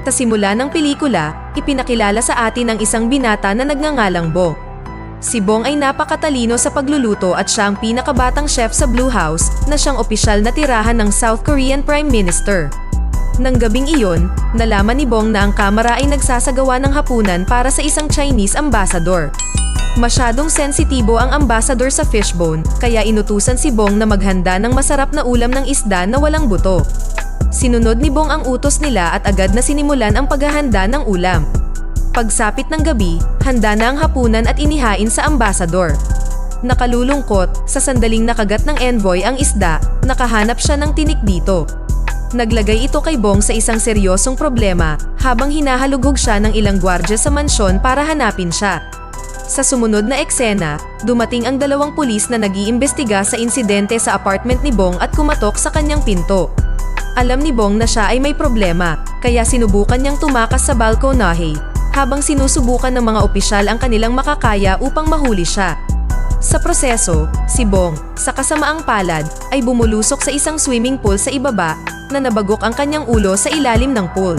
Sa simula ng pelikula, ipinakilala sa atin ang isang binata na nagngangalang Bong. Si Bong ay napakatalino sa pagluluto at siya ang pinakabatang chef sa Blue House na siyang opisyal na tirahan ng South Korean Prime Minister. Nang gabing iyon, nalaman ni Bong na ang kamera ay nagsasagawa ng hapunan para sa isang Chinese ambassador. Masyadong sensitibo ang ambassador sa fishbone, kaya inutusan si Bong na maghanda ng masarap na ulam ng isda na walang buto. Sinunod ni Bong ang utos nila at agad na sinimulan ang paghahanda ng ulam. Pagsapit ng gabi, handa na ang hapunan at inihain sa ambassador. Nakalulungkot, sa sandaling nakagat ng envoy ang isda, nakahanap siya ng tinik dito. Naglagay ito kay Bong sa isang seryosong problema, habang hinahalugog siya ng ilang gwardya sa mansyon para hanapin siya. Sa sumunod na eksena, dumating ang dalawang pulis na nag-iimbestiga sa insidente sa apartment ni Bong at kumatok sa kanyang pinto. Alam ni Bong na siya ay may problema, kaya sinubukan niyang tumakas sa balkonahe, habang sinusubukan ng mga opisyal ang kanilang makakaya upang mahuli siya. Sa proseso, si Bong, sa kasamaang palad, ay bumulusok sa isang swimming pool sa ibaba, na nabagok ang kanyang ulo sa ilalim ng pool.